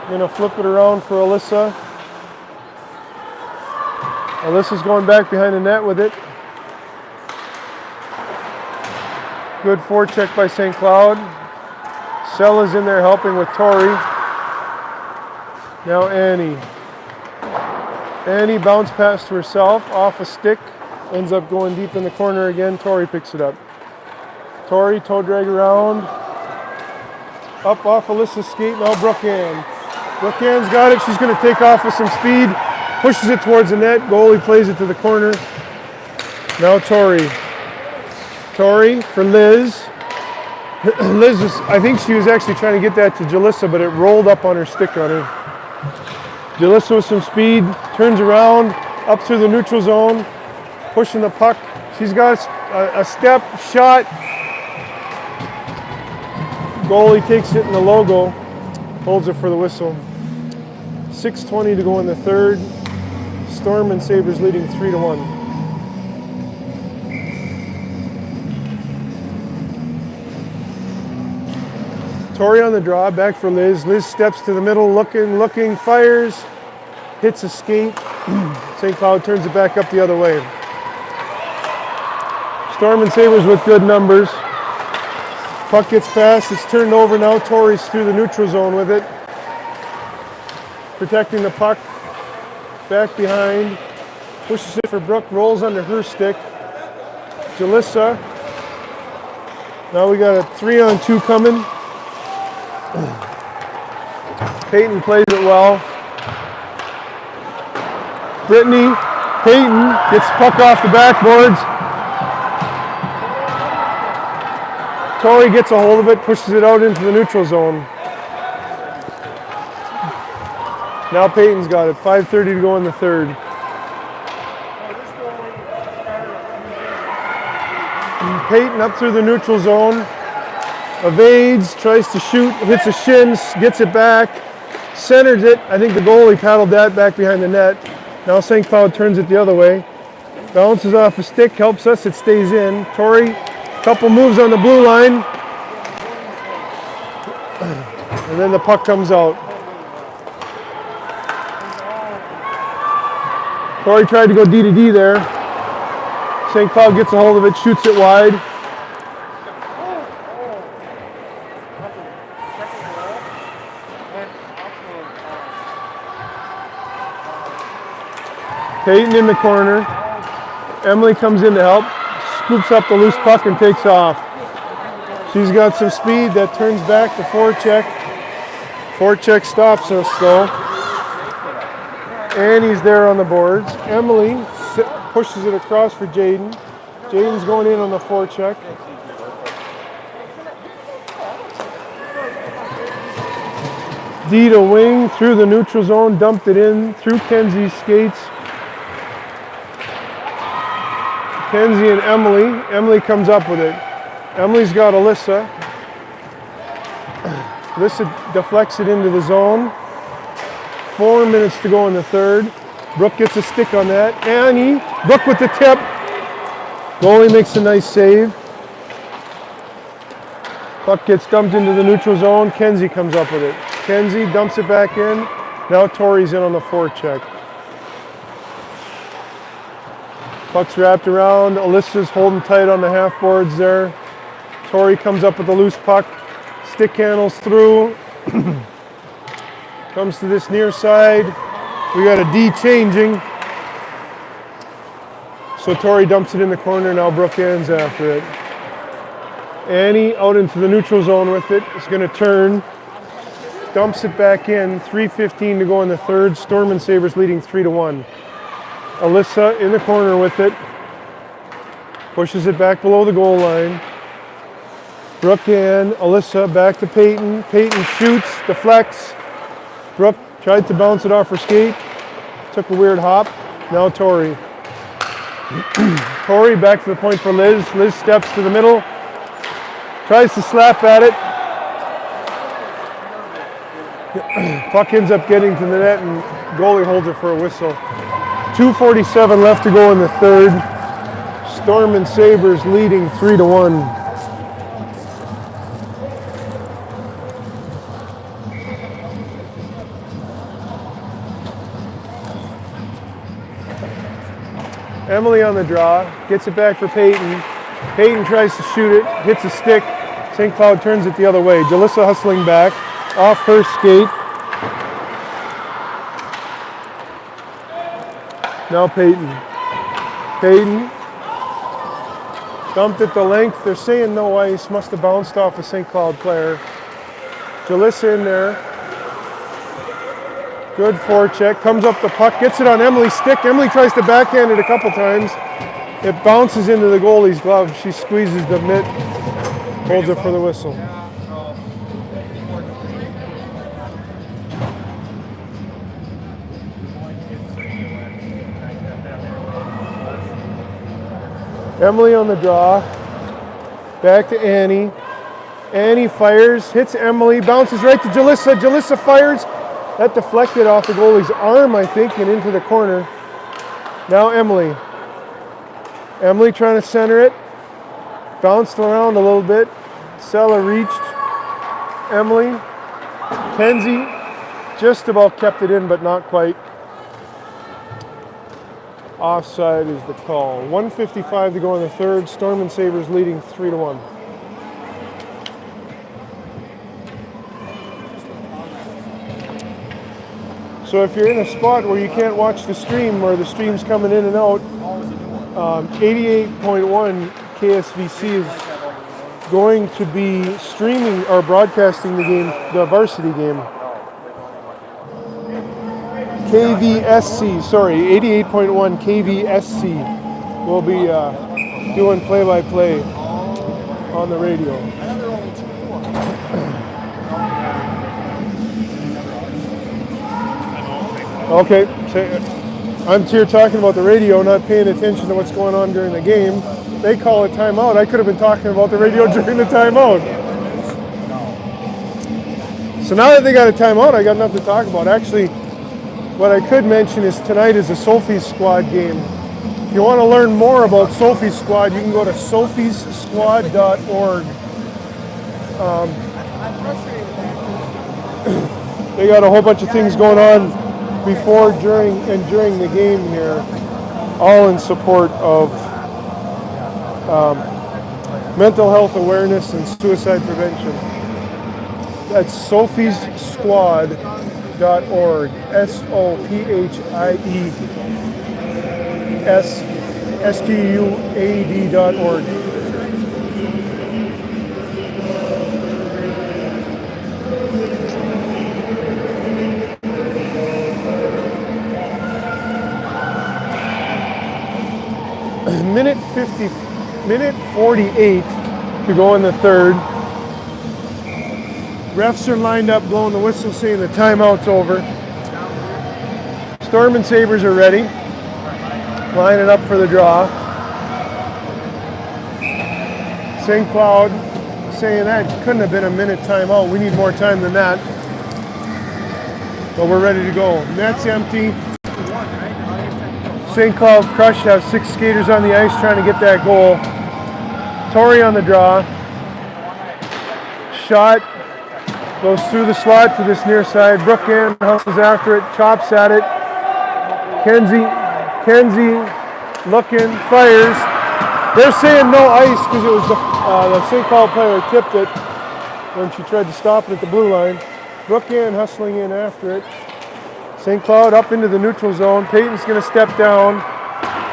Going to flip it around for Alyssa. Alyssa's going back behind the net with it. Good forecheck by St. Cloud. Sella's in there helping with Tori. Now Annie. Annie bounced past herself off a stick. Ends up going deep in the corner again. Tori picks it up. Tori toe drag around. Up off Alyssa's skate, now Brooke Ann. Brooke Ann's got it, she's going to take off with some speed. Pushes it towards the net, goalie plays it to the corner. Now Tori. Tori for Liz. Liz was, I think she was actually trying to get that to Jalissa, but it rolled up on her stick on her. Jalissa with some speed, turns around, up through the neutral zone, pushing the puck. She's got a step, shot. Goalie takes it in the logo, holds it for the whistle. 6:20 to go in the third. Storm and Sabres leading 3-1. Tori on the draw, back for Liz. Liz steps to the middle, looking, fires, hits a skate. St. Cloud turns it back up the other way. Storm and Sabres with good numbers. Puck gets passed, it's turned over now. Tori's through the neutral zone with it. Protecting the puck. Back behind. Pushes it for Brooke, rolls under her stick. Jalissa. Now we got a 3-on-2 coming. Peyton plays it well. Brittany, Peyton gets the puck off the backboards. Tori gets a hold of it, pushes it out into the neutral zone. Now Peyton's got it. 5:30 to go in the third. Peyton up through the neutral zone. Evades, tries to shoot, hits a shin, gets it back, centers it. I think the goalie paddled that back behind the net. Now St. Cloud turns it the other way. Bounces off a stick, helps us, it stays in. Tori, couple moves on the blue line. And then the puck comes out. Tori tried to go D to D there. St. Cloud gets a hold of it, shoots it wide. Peyton in the corner. Emily comes in to help, scoops up the loose puck and takes off. She's got some speed that turns back to forecheck. Forecheck stops us though. Annie's there on the boards. Emily pushes it across for Jaden. Jaden's going in on the forecheck. D to wing through the neutral zone, dumped it in through Kenzie's skates. Kenzie and Emily. Emily comes up with it. Emily's got Alyssa. Alyssa deflects it into the zone. 4 minutes to go in the third. Brooke gets a stick on that. Annie, Brooke with the tip. Goalie makes a nice save. Puck gets dumped into the neutral zone. Kenzie comes up with it. Kenzie dumps it back in. Now Tori's in on the forecheck. Puck's wrapped around. Alyssa's holding tight on the half boards there. Tori comes up with the loose puck. Stick handles through. Comes to this near side. We got a D changing. So Tori dumps it in the corner. Now Brooke Ann's after it. Annie out into the neutral zone with it. It's going to turn. Dumps it back in. 3:15 to go in the third. Storm and Sabres leading 3-1. Alyssa in the corner with it. Pushes it back below the goal line. Brooke Ann, Alyssa back to Peyton. Peyton shoots, deflects. Brooke tried to bounce it off her skate. Took a weird hop. Now Tori. Tori back to the point for Liz. Liz steps to the middle. Tries to slap at it. Puck ends up getting to the net and goalie holds it for a whistle. 2:47 left to go in the third. Storm and Sabres leading 3-1. Emily on the draw, gets it back for Peyton. Peyton tries to shoot it, hits a stick. St. Cloud turns it the other way. Jalissa hustling back, off her skate. Now Peyton. Peyton dumped it the length. They're saying no ice. Must have bounced off a St. Cloud player. Jalissa in there. Good forecheck. Comes up the puck. Gets it on Emily's stick. Emily tries to backhand it a couple times. It bounces into the goalie's glove. She squeezes the mitt. Holds it for the whistle. Emily on the draw. Back to Annie. Annie fires, hits Emily, bounces right to Jalissa. Jalissa fires. That deflected off the goalie's arm, I think, and into the corner. Now Emily. Emily trying to center it. Bounced around a little bit. Sella reached. Emily. Kenzie just about kept it in, but not quite. Offside is the call. 1:55 to go in the third. Storm and Sabres leading 3-1. So if you're in a spot where you can't watch the stream or the stream's coming in and out, 88.1 KSVC is going to be streaming or broadcasting the game, the varsity game. KVSC, sorry, 88.1 KVSC will be doing play-by-play on the radio. Okay, so I'm here talking about the radio, not paying attention to what's going on during the game. They call it timeout. I could have been talking about the radio during the timeout. So now that they got a timeout, I got nothing to talk about. Actually, what I could mention is tonight is a Sophie's Squad game. If you want to learn more about Sophie's Squad, you can go to sophiessquad.org. They got a whole bunch of things going on before, during, and during the game here, all in support of mental health awareness and suicide prevention. That's sophiessquad.org. SOPHIESSQUAD.org. Minute 48 to go in the third. Refs are lined up blowing the whistle saying the timeout's over. Storm and Sabres are ready. Lining up for the draw. St. Cloud saying that couldn't have been a minute timeout. We need more time than that. But we're ready to go. Net's empty. St. Cloud Crush have 6 skaters on the ice trying to get that goal. Tori on the draw. Shot goes through the slot to this near side. Brooke-Ann hustles after it, chops at it. Kenzie looking, fires. They're saying no ice because it was the St. Cloud player tipped it when she tried to stop it at the blue line. Brooke-Ann hustling in after it. St. Cloud up into the neutral zone. Peyton's going to step down.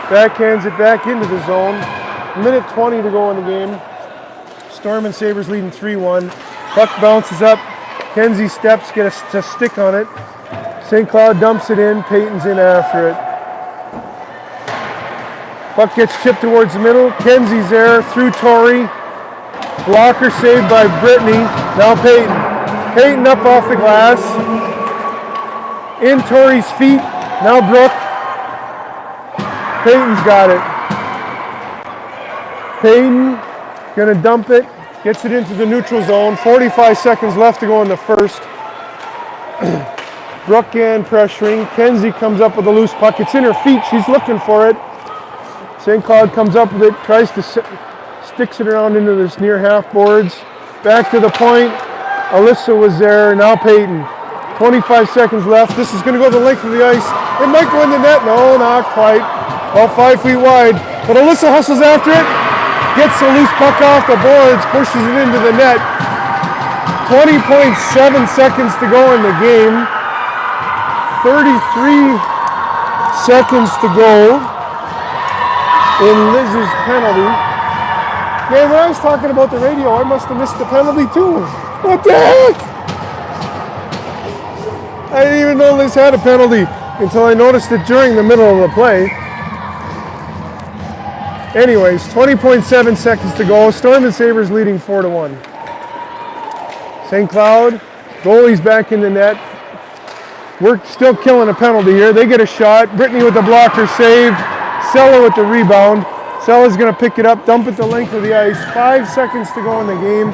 Backhands it back into the zone. Minute 20 to go in the game. Storm and Sabres leading 3-1. Puck bounces up. Kenzie steps, gets a stick on it. St. Cloud dumps it in. Peyton's in after it. Puck gets chipped towards the middle. Kenzie's there through Tori. Blocker saved by Brittany. Now Peyton. Peyton up off the glass. In Tori's feet. Now Brooke. Peyton's got it. Peyton gonna dump it. Gets it into the neutral zone. 45 seconds left to go in the first. Brooke-Ann pressuring. Kenzie comes up with a loose puck. It's in her feet. She's looking for it. St. Cloud comes up with it. Tries to sticks it around into this near half boards. Back to the point. Alyssa was there. Now Peyton. 25 seconds left. This is going to go the length of the ice. It might go in the net. No, not quite. About 5 feet wide. But Alyssa hustles after it. Gets the loose puck off the boards. Pushes it into the net. 20.7 seconds to go in the game. 33 seconds to go in Liz's penalty. Man, when I was talking about the radio, I must have missed the penalty too. What the heck? I didn't even know this had a penalty until I noticed it during the middle of the play. Anyways, 20.7 seconds to go. Storm and Sabres leading 4-1. St. Cloud, goalie's back in the net. We're still killing a penalty here. They get a shot. Brittany with the blocker save. Sella with the rebound. Sella's going to pick it up, dump it the length of the ice. 5 seconds to go in the game.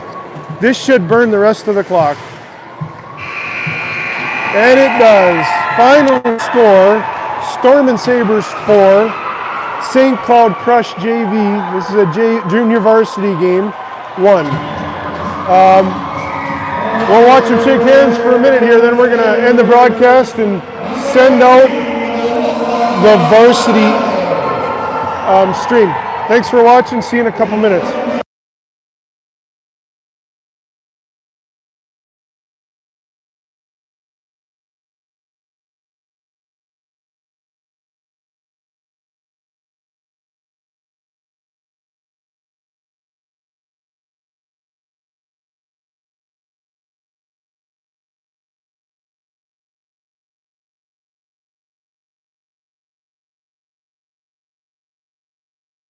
This should burn the rest of the clock. And it does. Final score, Storm and Sabres 4. St. Cloud crushed JV. This is a junior varsity game. 1. We'll watch them shake hands for a minute here, then we're going to end the broadcast and send out the varsity stream. Thanks for watching. See you in a couple minutes.